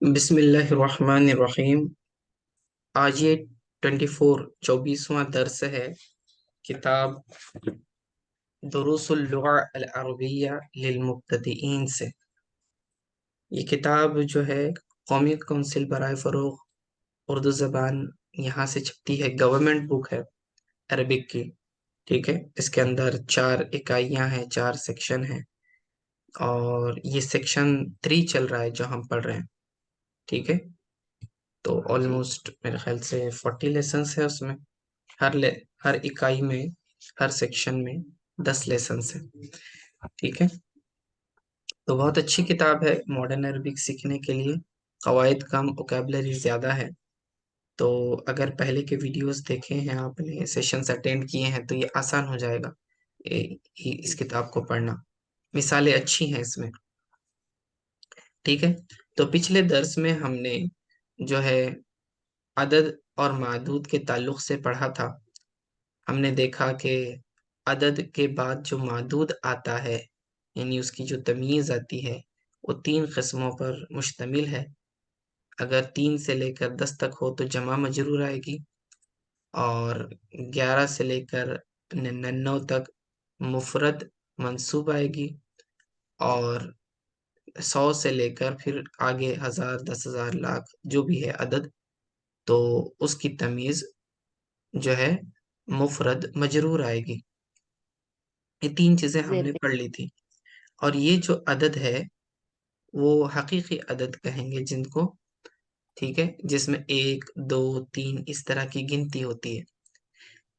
بسم اللہ الرحمن الرحیم۔ آج یہ 24واں درس ہے کتاب دروس اللغة العربیہ للمبتدئین سے۔ یہ کتاب جو ہے قومی کونسل برائے فروغ اردو زبان یہاں سے چھپتی ہے، گورنمنٹ بک ہے عربک کی، ٹھیک ہے۔ اس کے اندر 4 اکائیاں ہیں، 4 سیکشن ہیں، اور یہ سیکشن 3 چل رہا ہے جو ہم پڑھ رہے ہیں، ٹھیک ہے۔ تو آلموسٹ میرے خیال سے 40 لیسنس ہے اس میں، ہر اکائی میں، ہر سیکشن میں 10 لیسنس ہیں، ٹھیک ہے۔ تو بہت اچھی کتاب ہے ماڈرن عربک سیکھنے کے لیے، قواعد کم، وکیبلری زیادہ ہے۔ تو اگر پہلے کے ویڈیوز دیکھے ہیں آپ نے، سیشنز اٹینڈ کیے ہیں، تو یہ آسان ہو جائے گا اس کتاب کو پڑھنا، مثالیں اچھی ہیں اس میں، ٹھیک ہے۔ تو پچھلے درس میں ہم نے جو ہے عدد اور معدود کے تعلق سے پڑھا تھا۔ ہم نے دیکھا کہ عدد کے بعد جو معدود آتا ہے، یعنی اس کی جو تمیز آتی ہے، وہ 3 قسموں پر مشتمل ہے۔ اگر 3 سے لے کر 10 تک ہو تو جمع مجرور آئے گی، اور 11 سے لے کر 99 تک مفرد منصوب آئے گی، اور 100 سے لے کر پھر آگے 1000، 10,000، لاکھ جو بھی ہے عدد، تو اس کی تمیز جو ہے مفرد مجرور آئے گی۔ یہ 3 چیزیں ہم زیر نے پہ پڑھ لی تھی، اور یہ جو عدد ہے وہ حقیقی عدد کہیں گے جن کو، ٹھیک ہے، جس میں 1، 2، 3 اس طرح کی گنتی ہوتی ہے۔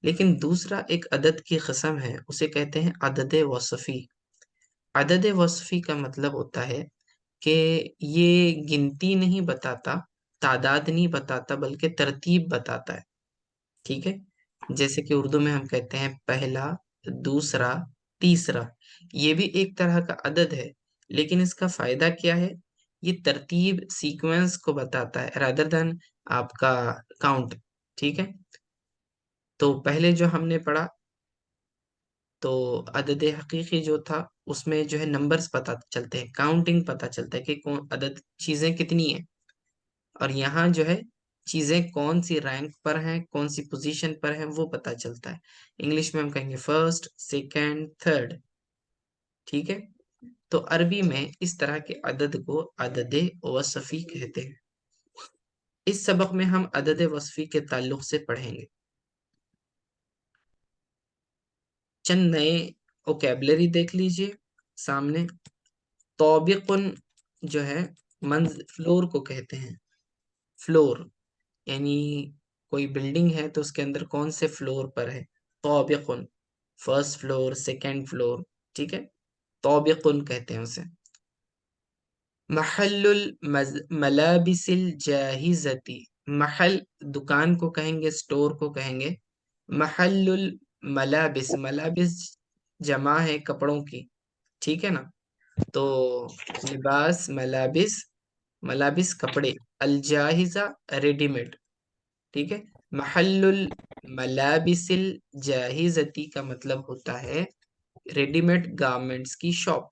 لیکن دوسرا ایک عدد کی قسم ہے، اسے کہتے ہیں عدد وصفی۔ عدد وصفی کا مطلب ہوتا ہے کہ یہ گنتی نہیں بتاتا، تعداد نہیں بتاتا، بلکہ ترتیب بتاتا ہے، ٹھیک ہے۔ جیسے کہ اردو میں ہم کہتے ہیں پہلا، دوسرا، تیسرا، یہ بھی ایک طرح کا عدد ہے، لیکن اس کا فائدہ کیا ہے؟ یہ ترتیب، سیکوینس کو بتاتا ہے رادر دین آپ کا کاؤنٹ، ٹھیک ہے۔ تو پہلے جو ہم نے پڑھا، تو عدد حقیقی جو تھا اس میں جو ہے نمبرز پتہ چلتے ہیں، کاؤنٹنگ پتہ چلتا ہے کہ کون عدد چیزیں کتنی ہیں، اور یہاں جو ہے چیزیں کون سی رینک پر ہیں، کون سی پوزیشن پر ہیں، وہ پتہ چلتا ہے۔ انگلش میں ہم کہیں گے فرسٹ، سیکنڈ، تھرڈ، ٹھیک ہے۔ تو عربی میں اس طرح کے عدد کو عدد وصفی کہتے ہیں۔ اس سبق میں ہم عدد وصفی کے تعلق سے پڑھیں گے۔ چند نئے وکیبلری دیکھ لیجئے سامنے۔ طابقن جو ہے فلور کو کہتے ہیں، فلور یعنی کوئی بلڈنگ ہے تو اس کے اندر کون سے فلور پر ہے، طابقن، فرسٹ فلور، سیکنڈ فلور، ٹھیک ہے، طابقن کہتے ہیں اسے۔ محل الملابس الجاہزتی، محل دکان کو کہیں گے، سٹور کو کہیں گے محل الملابس، ملابس جمع ہے کپڑوں کی، ٹھیک ہے نا۔ تو لباس، ملابس، ملابس کپڑے، الجاہزہ ریڈی میڈ، ٹھیک ہے۔ محل الملابس الجاہزتی کا مطلب ہوتا ہے ریڈی میڈ گارمنٹس کی شاپ،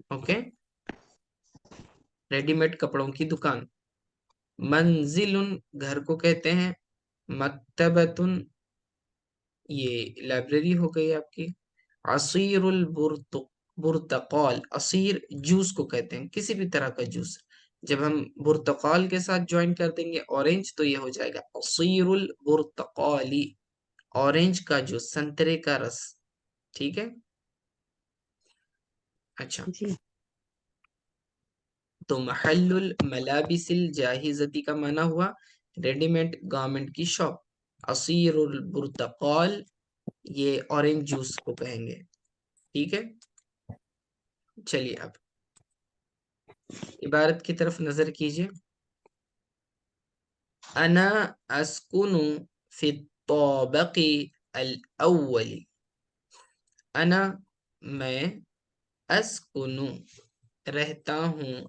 اوکے، ریڈی میڈ کپڑوں کی دکان۔ منزل گھر کو کہتے ہیں، مکتبتن یہ لائبریری ہو گئی آپ کی۔ عصیر برتقال، عصیر جوس کو کہتے ہیں، کسی بھی طرح کا جوس، جب ہم برتقال کے ساتھ جوائن کر دیں گے اورنج تو یہ ہو جائے گا عصیر البرتقالی، اورنج کا جوس، سنترے کا رس، ٹھیک ہے۔ اچھا، جی تو محل الملابس الجاہزتی کا معنی ہوا ریڈی میڈ گارمنٹ کی شاپ۔ عصیر البرتقال یہ اورنج جوس کو کہیں گے، ٹھیک ہے۔ چلیے اب عبارت کی طرف نظر کیجئے۔ انا اسکن فی الطابق الاول، انا میں، اسکن رہتا ہوں،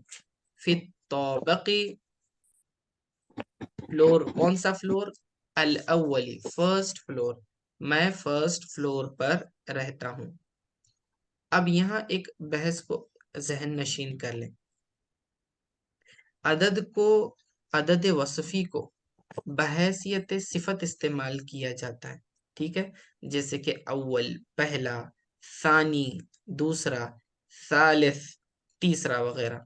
فی الطابق فلور، کون سا فلور؟ الاولی، فرسٹ فلور، میں فرسٹ فلور پر رہتا ہوں۔ اب یہاں ایک بحث کو ذہن نشین کر لیں۔ عدد کو عدد وصفی کو بحیثیت صفت استعمال کیا جاتا ہے، ٹھیک ہے، جیسے کہ اول پہلا، ثانی دوسرا، ثالث تیسرا وغیرہ۔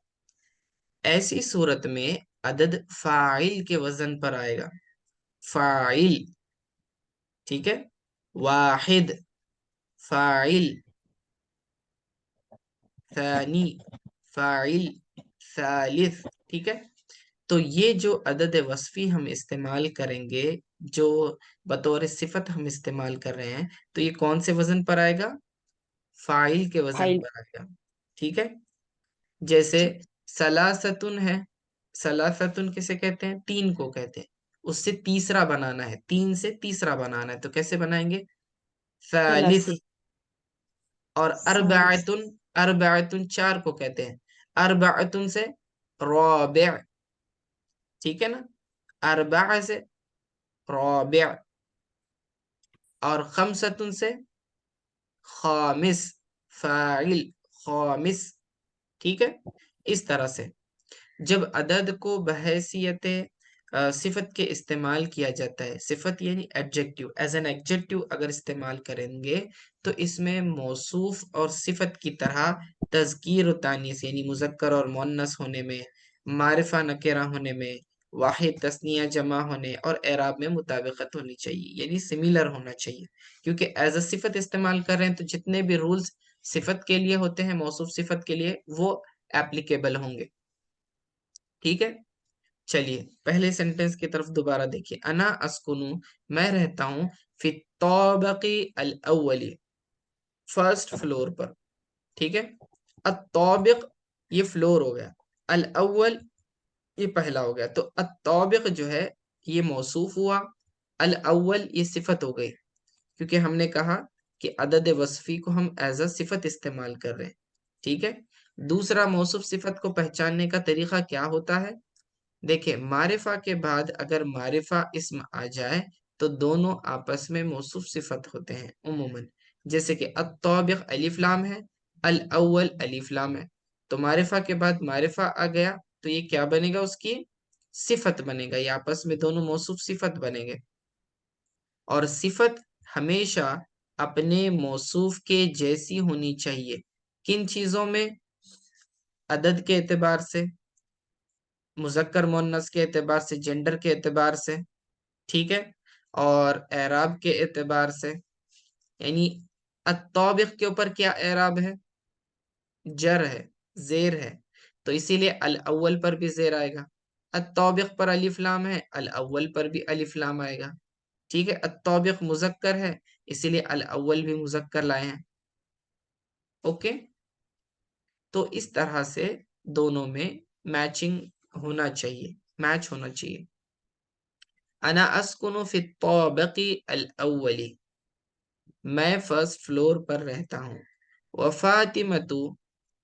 ایسی صورت میں عدد فاعل کے وزن پر آئے گا، فاعل، ٹھیک ہے، واحد فاعل، ثانی فاعل، ثالث، ٹھیک ہے۔ تو یہ جو عدد وصفی ہم استعمال کریں گے، جو بطور صفت ہم استعمال کر رہے ہیں، تو یہ کون سے وزن پر آئے گا؟ فاعل کے وزن فائل، پر آئے گا، ٹھیک ہے۔ جیسے ٹھیک، سلاستن ہے، سلاستن کسے کہتے ہیں؟ تین کو کہتے ہیں۔ اس سے تیسرا بنانا ہے، تین سے تیسرا بنانا ہے، تو کیسے بنائیں گے؟ ثالث۔ ثلاثی، اور ثالث، اربعتن، اربعتن چار کو کہتے ہیں، اربعتن سے رابع، ٹھیک ہے نا، اربع سے رابع، اور خمستن سے خامس، فاعل خامس، ٹھیک ہے۔ اس طرح سے جب عدد کو بحیثیت صفت کے استعمال کیا جاتا ہے، صفت یعنی ایڈجیکٹیو، ایز این ایڈجیکٹیو اگر استعمال کریں گے تو اس میں موصوف اور صفت کی طرح تذکیر و تانیث یعنی مذکر اور مؤنث ہونے میں، معرفہ نکرہ ہونے میں، واحد تثنیہ جمع ہونے اور اعراب میں مطابقت ہونی چاہیے، یعنی سملر ہونا چاہیے، کیونکہ ایز اے صفت استعمال کر رہے ہیں تو جتنے بھی رولز صفت کے لیے ہوتے ہیں، موصوف صفت کے لیے، وہ ایپلیکیبل ہوں گے، ٹھیک ہے۔ چلیے پہلے سینٹنس کی طرف دوبارہ دیکھیے، انا اسکنو، میں رہتا ہوں، فی الطابق الاولی، فرسٹ فلور پر، ٹھیک ہے۔ الطابق یہ فلور ہو گیا، الاول یہ پہلا ہو گیا، تو الطابق جو ہے یہ موصوف ہوا، الاول یہ صفت ہو گئی، کیونکہ ہم نے کہا کہ عدد وصفی کو ہم ایز اے صفت استعمال کر رہے ہیں، ٹھیک ہے۔ دوسرا موصوف صفت کو پہچاننے کا طریقہ کیا ہوتا ہے؟ دیکھیں، معرفہ کے بعد اگر معرفہ اسم آ جائے تو دونوں آپس میں موصوف صفت ہوتے ہیں عموماً، جیسے کہ الطابق الف لام ہے، الاول الف لام ہے، تو معرفہ کے بعد معرفہ آ گیا تو یہ کیا بنے گا؟ اس کی صفت بنے گا، یہ آپس میں دونوں موصوف صفت بنے گے۔ اور صفت ہمیشہ اپنے موصوف کے جیسی ہونی چاہیے، کن چیزوں میں؟ عدد کے اعتبار سے، مذکر مؤنث کے اعتبار سے، جینڈر کے اعتبار سے، ٹھیک ہے، اور اعراب کے اعتبار سے، یعنی الطابق کے اوپر کیا اعراب ہے؟ جر ہے، زیر ہے، تو اسی لیے الاول پر بھی زیر آئے گا۔ الطابق پر الف لام ہے، الاول پر بھی الف لام آئے گا، ٹھیک ہے۔ الطابق مذکر ہے، اسی لیے الاول بھی مذکر لائے ہیں، اوکے۔ تو اس طرح سے دونوں میں میچنگ ہونا چاہیے، میچ ہونا چاہیے۔ انا اسکن فی الطابق الاولی، میں فرسٹ فلور پر رہتا ہوں، وفاطمۃ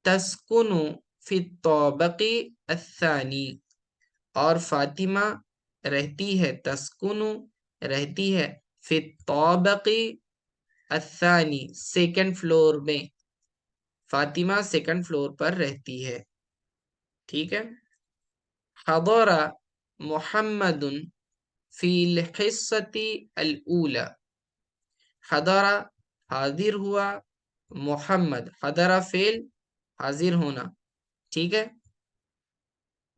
تسکن فی الطابق الثانی، اور فاطمہ رہتی ہے، تسکن رہتی ہے، فی الطابق الثانی سیکنڈ فلور میں، فاطمہ سیکنڈ فلور پر رہتی ہے، ٹھیک ہے۔ حضر محمد فی الحصۃ الاولی، حضر حاضر ہوا، محمد حضر فعل حاضر ہونا، ٹھیک ہے۔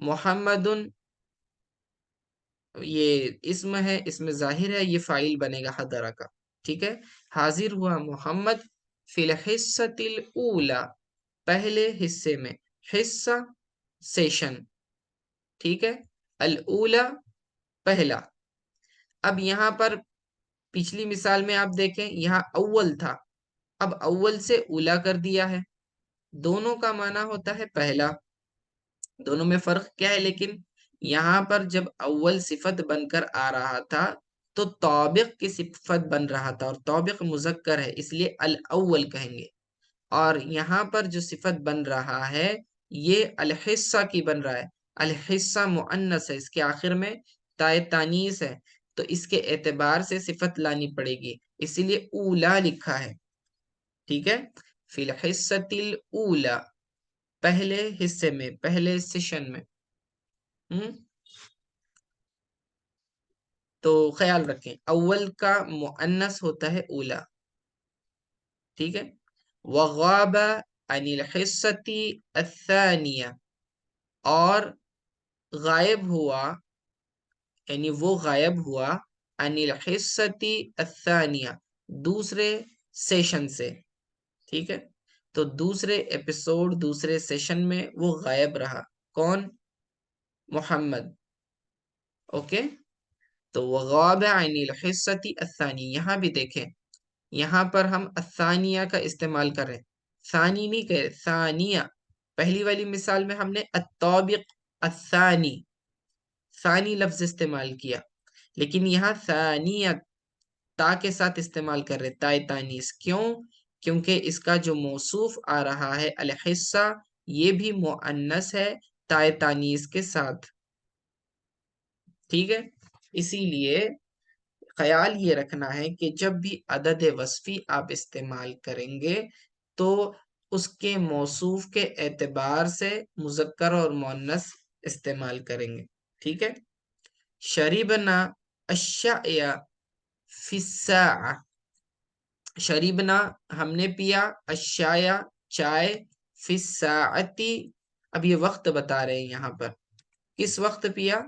محمد یہ اسم ہے، اسم ظاہر ہے، یہ فاعل بنے گا حضرہ کا، ٹھیک ہے۔ حاضر ہوا محمد فی الحصۃ الاولی، پہلے حصے میں، حصہ سیشن، ٹھیک ہے، الاولی پہلا۔ اب یہاں پر پچھلی مثال میں آپ دیکھیں، یہاں اول تھا، اب اول سے اولا کر دیا ہے، دونوں کا معنی ہوتا ہے پہلا، دونوں میں فرق کیا ہے؟ لیکن یہاں پر جب اول صفت بن کر آ رہا تھا تو طابق کی صفت بن رہا تھا، اور طابق مذکر ہے اس لیے الاول کہیں گے، اور یہاں پر جو صفت بن رہا ہے یہ الحصہ کی بن رہا ہے، الحصہ مؤنث ہے، اس کے آخر میں تائے تانیث ہے، تو اس کے اعتبار سے صفت لانی پڑے گی، اسی لیے اولا لکھا ہے، ٹھیک ہے۔ فی الحصۃ الاولی، پہلے حصے میں، پہلے سیشن میں، تو خیال رکھیں اول کا مؤنث ہوتا ہے اولا، ٹھیک ہے. وغاب عن الحصتی الثانیہ، اور غائب ہوا یعنی وہ غائب ہوا عن الحصتی الثانیہ، دوسرے سیشن سے، ٹھیک ہے. تو دوسرے ایپیسوڈ دوسرے سیشن میں وہ غائب رہا. کون؟ محمد. اوکے. تو وغاب عن الحصتی الثانی، یہاں بھی دیکھیں یہاں پر ہم الثانیہ کا استعمال کر رہے ہیں، ثانی نہیں کہہ رہے، ثانیہ. پہلی والی مثال میں ہم نے الطابق الثانی، ثانی لفظ استعمال کیا، لیکن یہاں ثانیہ تا کے ساتھ استعمال کر رہے، تائے تانیس. کیوں؟ کیونکہ اس کا جو موصوف آ رہا ہے الحصہ، یہ بھی مؤنث ہے تائے تانیس کے ساتھ، ٹھیک ہے. اسی لیے خیال یہ رکھنا ہے کہ جب بھی عدد وصفی آپ استعمال کریں گے تو اس کے موصوف کے اعتبار سے مذکر اور مؤنث استعمال کریں گے، ٹھیک ہے. شریبنا الشاء فی الساعہ، شریبنا ہم نے پیا، الشاء چائے، فی الساعتی اب یہ وقت بتا رہے ہیں یہاں پر، کس وقت پیا؟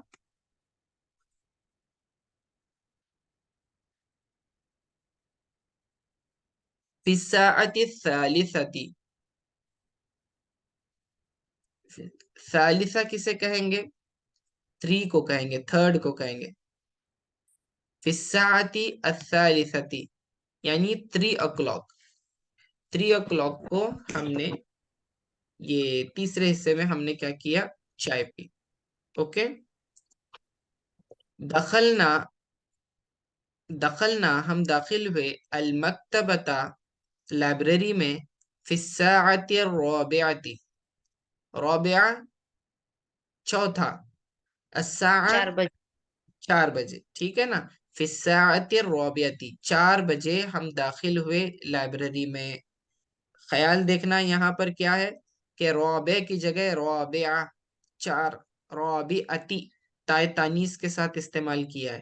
فی الساعتی الثالثتی. ثالثہ کسے کہیں گے؟ 3 کو کہیں گے، تھرڈ کو کہیں گے. فی الساعتی الثالثتی یعنی 3 o'clock. 3 o'clock کو ہم نے یہ تیسرے حصے میں ہم نے کیا کیا؟ چائے پی. اوکے. دخلنا، دخلنا ہم داخل ہوئے، المکتبۃ لائبریری میں، فی الساعۃ الرابعۃ، رابعہ چوتھا، الساعہ 4 بجے. 4 بجے، ٹھیک ہے نا. فی الساعۃ الرابعۃ 4 بجے ہم داخل ہوئے لائبریری میں. خیال دیکھنا یہاں پر کیا ہے کہ رابع کی جگہ رابعہ 4، رابعتی تائے تانیس کے ساتھ استعمال کیا ہے.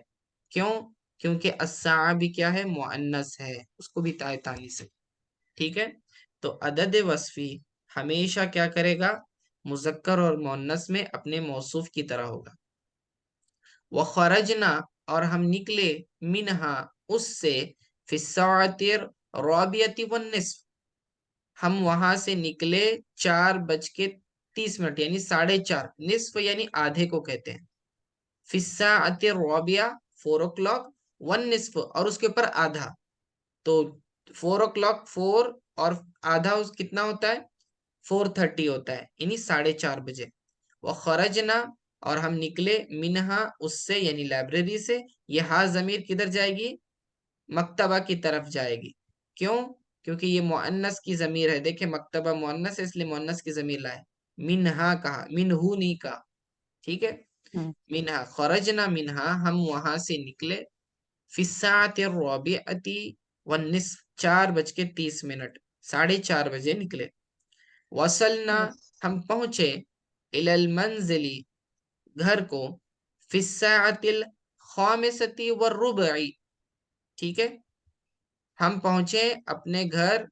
کیوں؟ کیونکہ الساعہ بھی کیا ہے؟ مؤنث ہے، اس کو بھی تائے تانیس ہے، ٹھیک ہے. تو عدد وصفی ہمیشہ کیا کرے گا؟ مذکر اور مؤنث میں اپنے موصوف کی طرح ہوگا. وخرجنا اور ہم نکلے، منہا اس سے، فی الساعۃ الرابعۃ والنصف ہم وہاں سے نکلے 4:30 یعنی 4:30، نصف یعنی آدھے کو کہتے ہیں. فی الساعۃ الرابعہ 4 o'clock، والنصف اور اس کے اوپر آدھا، تو 4 o'clock 4 اور آدھا اس کتنا ہوتا ہے؟ 4:30 ہوتا ہے، یعنی 4:30 بجے. وخرجنا اور ہم نکلے، منہا اس سے یعنی لائبریری سے. یہ ہا ضمیر کدھر جائے گی؟ مکتبہ کی طرف جائے گی. کیوں؟ کیونکہ یہ مؤنث کی ضمیر ہے. دیکھیں مکتبہ مؤنث ہے اس لیے مؤنث کی ضمیر لائے، منہا کہا، منہو نہیں کہا، ٹھیک ہے. منہا خرجنا منہا ہم وہاں سے نکلے، فی الساعۃ الرابعۃ والنصف 4:30، 4:30 بجے نکلے. وصلنا ہم پہنچے، الی المنزل گھر کو، فی الساعۃ الخامسۃ والربع، ٹھیک ہے. ہم پہنچے اپنے گھر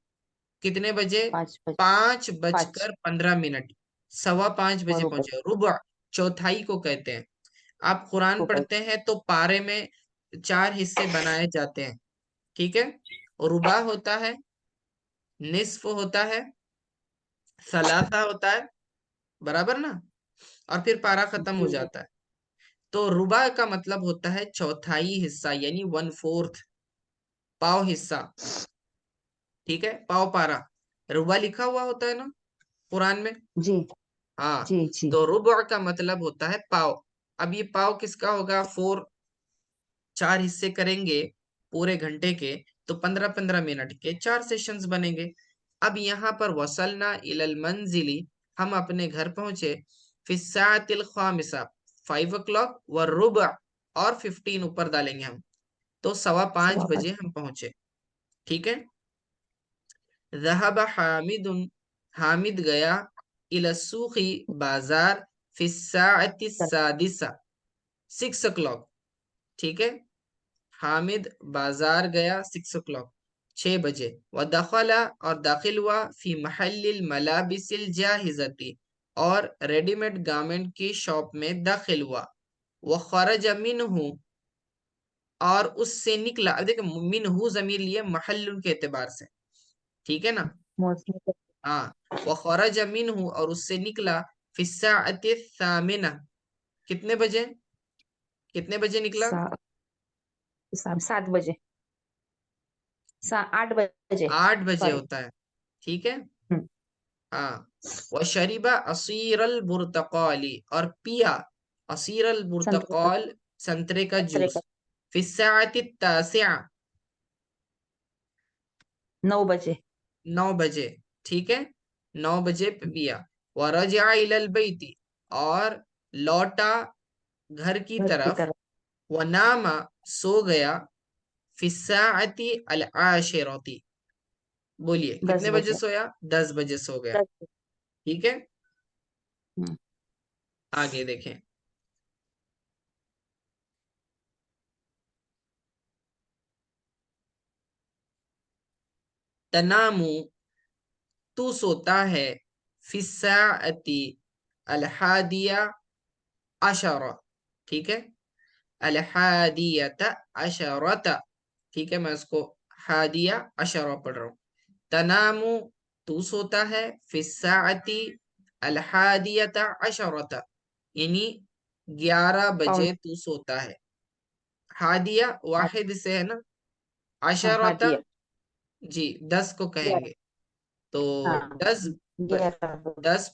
کتنے بجے؟ 5 بجے. 5:15، 5:15 بجے برابر پہنچے. ربع چوتھائی کو کہتے ہیں. آپ قرآن کو پڑھتے ہیں تو پارے میں 4 حصے بنائے جاتے ہیں، ٹھیک ہے. ربع ہوتا ہے، نصف ہوتا ہے، ثلاثہ ہوتا ہے، برابر نا، اور پھر پارا ختم ہو جی جاتا ہے. تو ربع کا مطلب ہوتا ہے چوتھائی حصہ یعنی 1/4، پاؤ حصہ، ٹھیک ہے. پاؤ پارا ربع لکھا ہوا ہوتا ہے نا قرآن میں، جی ہاں. جی جی. تو ربع کا مطلب ہوتا ہے پاؤ. اب یہ پاؤ کس کا ہوگا؟ 4 حصے کریں گے پورے گھنٹے کے تو 15 منٹ کے 4 سیشنز بنیں گے. اب یہاں پر وصلنا الی المنزل ہم اپنے گھر پہنچے، فی الساعۃ الخامسہ 5 o'clock والربع اور 15 اوپر ڈالیں گے ہم، تو 5:15 بجے ہم پہنچے، ٹھیک ہے. ذهب حامد، حامد گیا، الی السوق بازار، فی الساعة السادسة 6 o'clock. ٹھیک ہے. حامد بازار گیا 6 o'clock 6 بجے. ودخل اور داخل ہوا فی محل الملابس الجاہزتی اور ریڈی میڈ گارمنٹ کی شاپ میں داخل ہوا. وخرج منہ اور اس سے نکلا. اب دیکھیں منہ ضمیر لیے محل کے اعتبار سے. ٹھیک ہے نا. ہاں. وخرج منہ اور اس سے نکلا فی الساعة الثامنہ کتنے بجے نکلا؟ 7 بجے 8 بجے 8 بجے Sorry. ہوتا ہے. ٹھیک ہے. ہاں. وشرب عصیر البرتقال اور پیا عصیر البرتقال سنترے کا جوس فی الساعة التاسعہ 9 بجے 9 بجے. ٹھیک ہے. 9 بجے پیا. ورجع الی البیت اور لوٹا گھر کی طرف. ونام سو گیا فی الساعة العاشرۃ بولیے کتنے 10 بجے سویا؟ 10 بجے سو گیا. ٹھیک ہے. آگے دیکھیں. تنامو تو سوتا ہے فی الساعة الحادیہ عشرہ. ٹھیک ہے. الحادیۃ عشرۃ. ٹھیک ہے. میں اس کو حادیہ عشرہ پڑھ رہا ہوں. تنامو تو سوتا ہے فی الساعة الحادیۃ عشرۃ یعنی 11 بجے تو سوتا ہے. حادیہ واحد سے ہے نا. عشرۃ جی 10 کو کہیں گے تو 10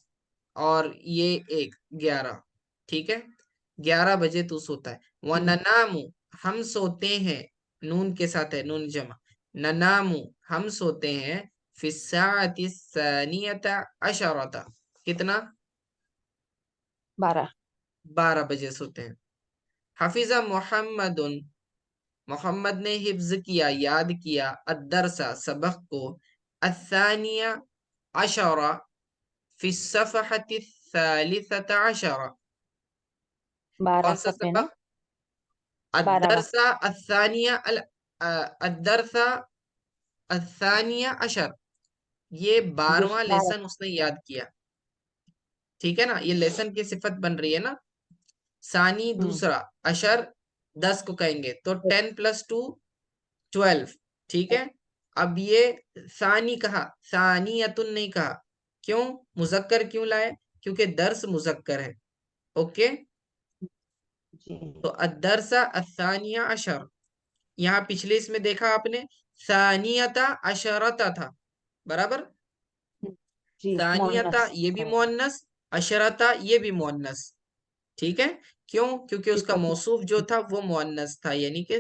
اور یہ 11. ٹھیک ہے. 11 بجے تو سوتا ہے. وَنَنَامُ ہم سوتے ہیں نون کے ساتھ ہے نون جمع. ننامو ہم سوتے ہیں فی الساعة الثانیۃ عشرۃ کتنا 12 بجے سوتے ہیں. حفظ محمد نے حفظ کیا یاد کیا الدرس سبق کو الثانیہ عشرہ فی الصفحة الثالثة عشرہ. کون سا سبق؟ الدرس الثانیہ عشر یہ 12واں لیسن اس نے یاد کیا. ٹھیک ہے نا. یہ لیسن کی صفت بن رہی ہے نا. ثانی دوسرا عشر 10 کو کہیں گے تو 10 + 2 12. ٹھیک ہے. اب یہ ثانی کہا ثانیتن نہیں کہا. کیوں مذکر کیوں لائے؟ کیونکہ درس مذکر ہے. اوکے. تو الدرس الثانیہ عشر یہاں پچھلے اس میں دیکھا آپ نے ثانیتا عشرتا تھا برابر. ثانیتا یہ بھی مؤنث عشرتا یہ بھی مؤنث. ٹھیک ہے. کیوں؟ کیونکہ اس کا موصوف جو تھا وہ مؤنث تھا یعنی کہ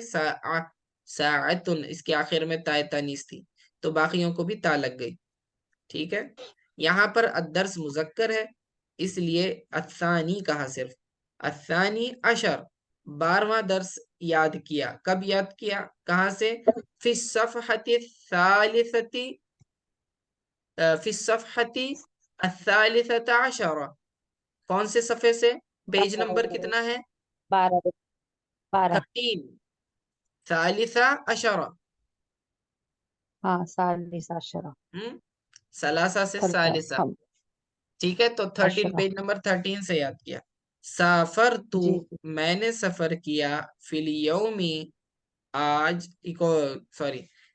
ساعتن اس کے آخر میں تاء تانیث تھی تو باقیوں کو بھی تا لگ گئی. ٹھیک ہے. یہاں پر الدرس مذکر ہے اس لیے الثانی کہا صرف. الثانی عشر 12واں درس یاد کیا. کب یاد کیا؟ کہاں سے؟ فی الصفحة الثالثة عشرہ. کون سے صفحے سے؟ پیج نمبر کتنا ہے؟ 13 ثالثہ عشرہ. ثلاثہ سے ثالثہ. ٹھیک ہے. تو 13 پیج نمبر 13 سے یاد کیا. سافرت میں نے سفر کیا فی الیوم آج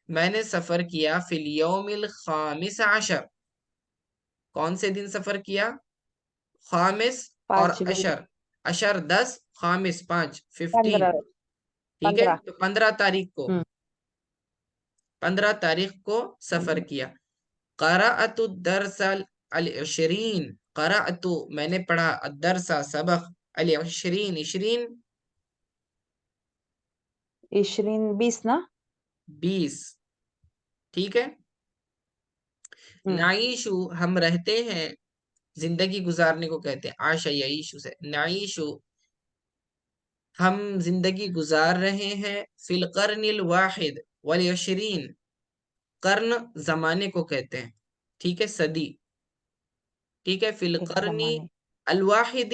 میں نے سفر کیا فی الیوم الخامس عشر. کون سے دن سفر کیا؟ خامس اور عشر. عشر 10 خامس 5 15. ٹھیک ہے. تو 15 تاریخ کو سفر کیا. قرأت الدرس العشرین. قرأت میں نے پڑھا الدرس سبق العشرین 20 نا 20. ٹھیک ہے. نعیشو ہم رہتے ہیں زندگی گزارنے کو کہتے ہیں عاش یعیشو سے. نعیشو ہم زندگی گزار رہے ہیں فی القرن الواحد والعشرین. قرن زمانے کو کہتے ہیں. ٹھیک ہے. صدی. ٹھیک ہے. فی القرن الواحد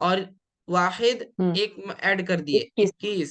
اور واحد ایک ایڈ کر دیے 21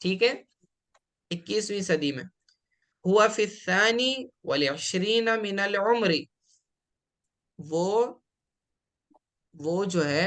ٹھیک ہے، 21ویں صدی میں. ہوا فی الثانی والعشرین من العمر، وہ جو ہے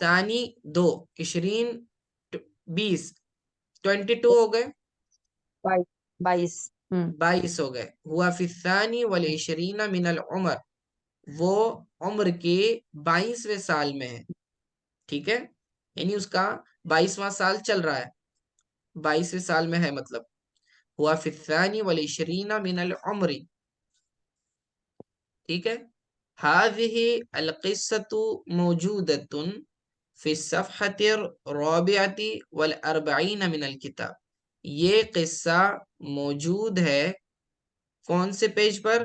ثانی 2، 20 20 22 ہو گئے، 22 22 ہو گئے. ہوا فی الثانی والعشرین من العمر، وہ عمر کے 22ویں سال میں ہے، ٹھیک ہے، یعنی اس کا 22واں سال چل رہا ہے، 22ویں سال میں ہے مطلب. ہوا فی الثانی والعشرین من العمر، ٹھیک ہے. هذه القصة موجودة في الصفحة الرابعة والأربعين من الكتاب، یہ قصہ موجود ہے کون سے پیج پر؟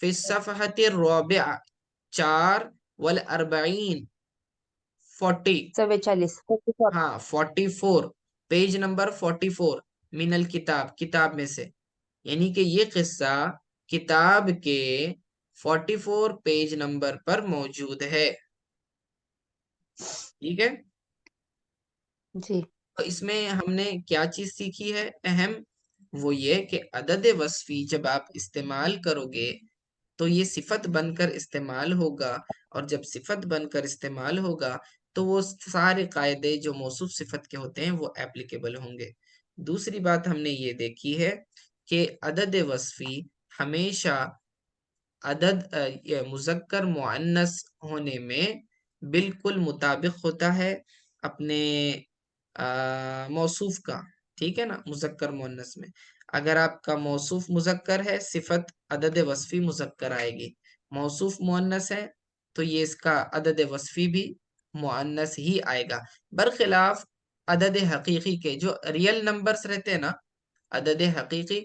فی الصفحة الرابعة 4 والأربعین 40، 44 44 ہاں 44، پیج نمبر 44 من الکتاب، کتاب میں سے، یعنی کہ یہ قصہ کتاب کے 44 پیج نمبر پر موجود ہے، ٹھیک ہے. جی تو اس میں ہم نے کیا چیز سیکھی ہے اہم؟ وہ یہ کہ عدد وصفی جب آپ استعمال کرو گے تو یہ صفت بن کر استعمال ہوگا، اور جب صفت بن کر استعمال ہوگا تو وہ سارے قاعدے جو موصوف صفت کے ہوتے ہیں وہ ایپلیکیبل ہوں گے. دوسری بات ہم نے یہ دیکھی ہے کہ عدد وصفی ہمیشہ عدد مذکر مؤنث ہونے میں بالکل مطابق ہوتا ہے اپنے موصوف کا، ٹھیک ہے نا، مذکر مؤنث میں. اگر آپ کا موصوف مذکر ہے صفت عدد وصفی مذکر آئے گی، موصوف مؤنث ہے تو یہ اس کا عدد وصفی بھی مؤنث ہی آئے گا، برخلاف عدد حقیقی کے جو ریئل نمبرز رہتے ہیں نا، عدد حقیقی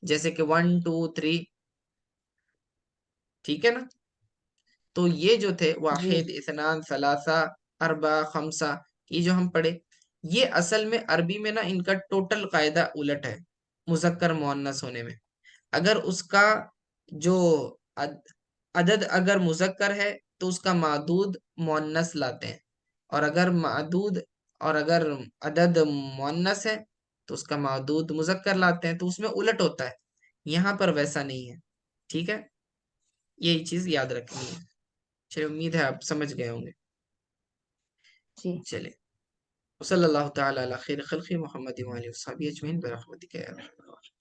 جیسے کہ 1 2 3، ٹھیک ہے نا، تو یہ جو تھے جی واحد اثنان ثلاثہ اربع خمسہ، یہ جو ہم پڑھے، یہ اصل میں عربی میں نا ان کا ٹوٹل قاعدہ الٹ ہے مذکر مؤنث ہونے میں. اگر اس کا جو عدد اگر مذکر ہے تو اس کا معدود مؤنث لاتے ہیں، اور اگر عدد مؤنث ہے تو اس کا معدود مذکر لاتے ہیں، تو اس میں الٹ ہوتا ہے. یہاں پر ویسا نہیں ہے، ٹھیک ہے، یہی چیز یاد رکھنی ہے. چلیے امید ہے آپ سمجھ گئے ہوں گے. جی چلے صلی اللہ تعالی علی خیر خلق محمد و آلہ و صحبہ اجمعین برحمتک یا ارحم الراحمین.